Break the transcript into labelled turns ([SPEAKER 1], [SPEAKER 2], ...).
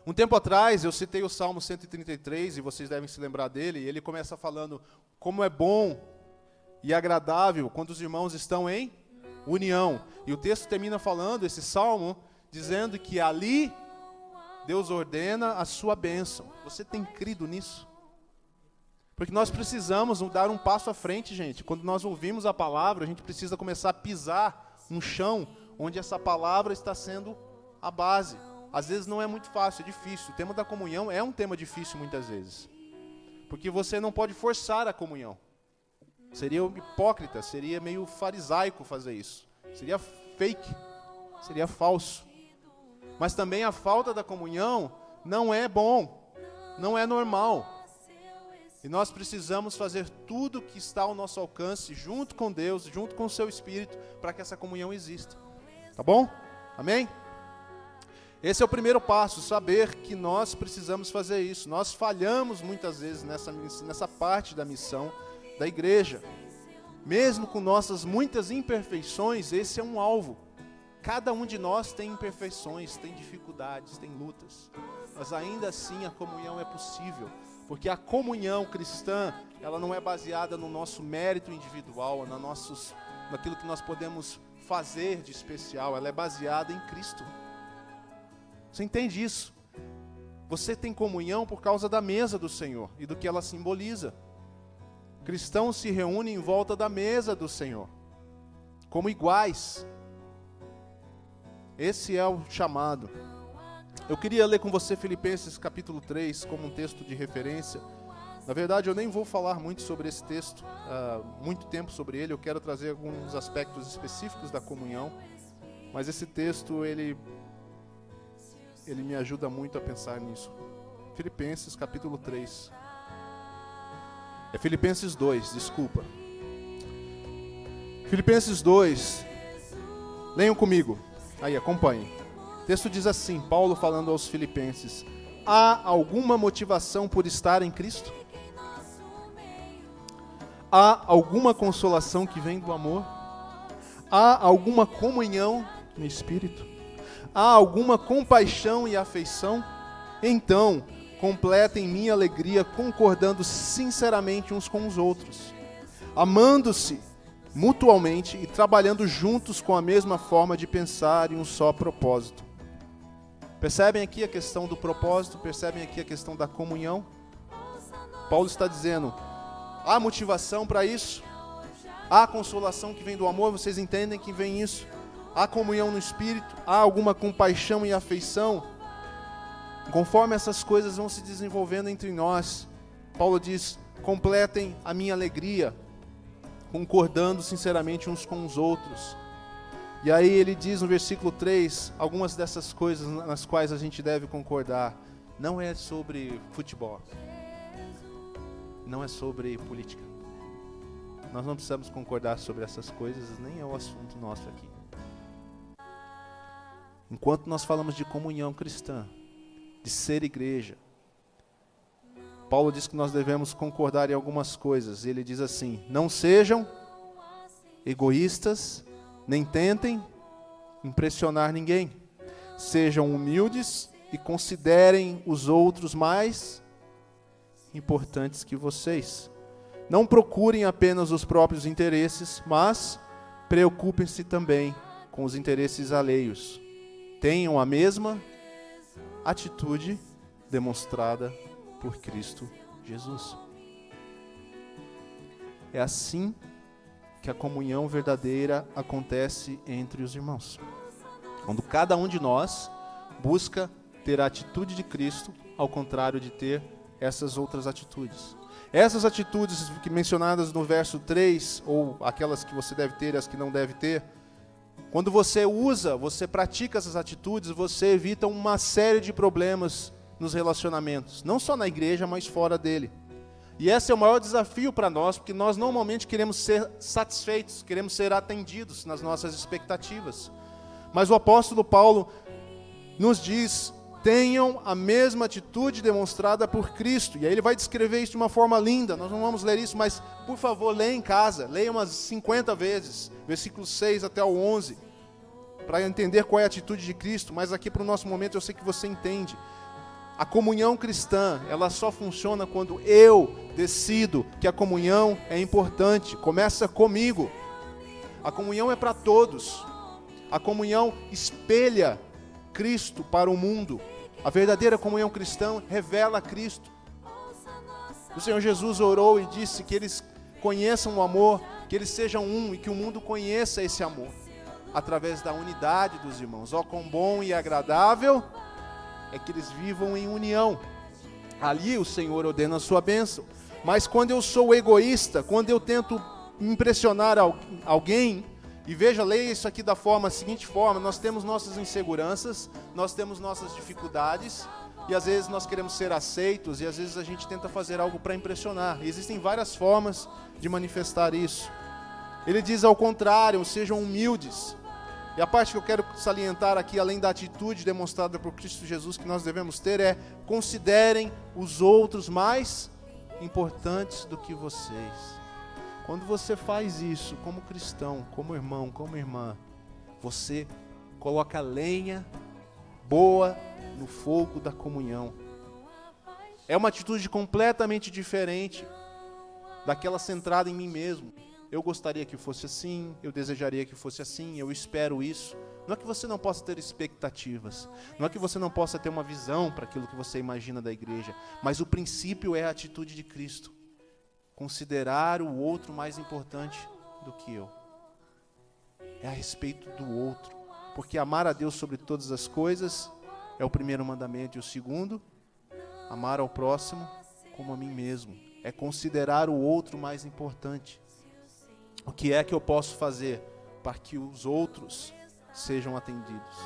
[SPEAKER 1] Um tempo atrás, eu citei o Salmo 133, e vocês devem se lembrar dele, e ele começa falando como é bom e agradável quando os irmãos estão em união. E o texto termina falando, esse Salmo, dizendo que ali Deus ordena a sua bênção. Você tem crido nisso? Porque nós precisamos dar um passo à frente, gente. Quando nós ouvimos a palavra, a gente precisa começar a pisar um chão onde essa palavra está sendo a base. Às vezes não é muito fácil, é difícil. O tema da comunhão é um tema difícil muitas vezes. Porque você não pode forçar a comunhão. Seria hipócrita, seria meio farisaico fazer isso. Seria fake, seria falso. Mas também a falta da comunhão não é bom, não é normal. E nós precisamos fazer tudo que está ao nosso alcance, junto com Deus, junto com o seu Espírito, para que essa comunhão exista. Tá bom? Amém? Esse é o primeiro passo, saber que nós precisamos fazer isso. Nós falhamos muitas vezes nessa parte da missão da igreja. Mesmo com nossas muitas imperfeições, esse é um alvo. Cada um de nós tem imperfeições, tem dificuldades, tem lutas. Mas ainda assim a comunhão é possível. Porque a comunhão cristã, ela não é baseada no nosso mérito individual, naquilo que nós podemos fazer de especial. Ela é baseada em Cristo. Você entende isso? Você tem comunhão por causa da mesa do Senhor e do que ela simboliza. Cristãos se reúnem em volta da mesa do Senhor, como iguais. Esse é o chamado. Eu queria ler com você Filipenses capítulo 3 como um texto de referência. Na verdade, eu nem vou falar muito sobre esse texto, muito tempo sobre ele. Eu quero trazer alguns aspectos específicos da comunhão. Mas esse texto, ele me ajuda muito a pensar nisso. Filipenses capítulo 3. É Filipenses 2, desculpa. Filipenses 2. Leiam comigo. Aí, acompanhem. O texto diz assim, Paulo falando aos filipenses: há alguma motivação por estar em Cristo? Há alguma consolação que vem do amor? Há alguma comunhão no Espírito? Há alguma compaixão e afeição? Então, completem minha alegria concordando sinceramente uns com os outros, amando-se mutualmente e trabalhando juntos com a mesma forma de pensar e um só propósito. Percebem aqui a questão do propósito? Percebem aqui a questão da comunhão? Paulo está dizendo, há motivação para isso? Há consolação que vem do amor? Vocês entendem que vem isso? Há comunhão no Espírito? Há alguma compaixão e afeição? Conforme essas coisas vão se desenvolvendo entre nós, Paulo diz, completem a minha alegria, concordando sinceramente uns com os outros. E aí ele diz no versículo 3, algumas dessas coisas nas quais a gente deve concordar. Não é sobre futebol, não é sobre política. Nós não precisamos concordar sobre essas coisas, nem é o assunto nosso aqui. Enquanto nós falamos de comunhão cristã, de ser igreja, Paulo diz que nós devemos concordar em algumas coisas. Ele diz assim, não sejam egoístas, nem tentem impressionar ninguém. Sejam humildes e considerem os outros mais importantes que vocês. Não procurem apenas os próprios interesses, mas preocupem-se também com os interesses alheios. Tenham a mesma atitude demonstrada por Cristo Jesus. É assim que a comunhão verdadeira acontece entre os irmãos. Quando cada um de nós busca ter a atitude de Cristo, ao contrário de ter essas outras atitudes. Essas atitudes que mencionadas no verso 3, ou aquelas que você deve ter e as que não deve ter, quando você pratica essas atitudes, você evita uma série de problemas nos relacionamentos, não só na igreja, mas fora dele. E esse é o maior desafio para nós, porque nós normalmente queremos ser satisfeitos, queremos ser atendidos nas nossas expectativas. Mas o apóstolo Paulo nos diz, tenham a mesma atitude demonstrada por Cristo. E aí ele vai descrever isso de uma forma linda, nós não vamos ler isso, mas por favor, leia em casa, leia umas 50 vezes, versículos 6 até o 11, para entender qual é a atitude de Cristo, mas aqui para o nosso momento eu sei que você entende. A comunhão cristã, ela só funciona quando eu decido que a comunhão é importante. Começa comigo. A comunhão é para todos. A comunhão espelha Cristo para o mundo. A verdadeira comunhão cristã revela Cristo. O Senhor Jesus orou e disse que eles conheçam o amor, que eles sejam um e que o mundo conheça esse amor, através da unidade dos irmãos. Ó, quão bom e agradável é que eles vivam em união. Ali o Senhor ordena a sua bênção. Mas quando eu sou egoísta, quando eu tento impressionar alguém, e veja, leia isso aqui da seguinte forma: nós temos nossas inseguranças, nós temos nossas dificuldades, e às vezes nós queremos ser aceitos, e às vezes a gente tenta fazer algo para impressionar. E existem várias formas de manifestar isso. Ele diz ao contrário, sejam humildes. E a parte que eu quero salientar aqui, além da atitude demonstrada por Cristo Jesus que nós devemos ter, é: considerem os outros mais importantes do que vocês. Quando você faz isso como cristão, como irmão, como irmã, você coloca lenha boa no fogo da comunhão. É uma atitude completamente diferente daquela centrada em mim mesmo. Eu gostaria que fosse assim, eu desejaria que fosse assim, eu espero isso. Não é que você não possa ter expectativas, não é que você não possa ter uma visão para aquilo que você imagina da igreja, mas o princípio é a atitude de Cristo. Considerar o outro mais importante do que eu. É a respeito do outro. Porque amar a Deus sobre todas as coisas é o primeiro mandamento. E o segundo, amar ao próximo como a mim mesmo. É considerar o outro mais importante. O que é que eu posso fazer para que os outros sejam atendidos?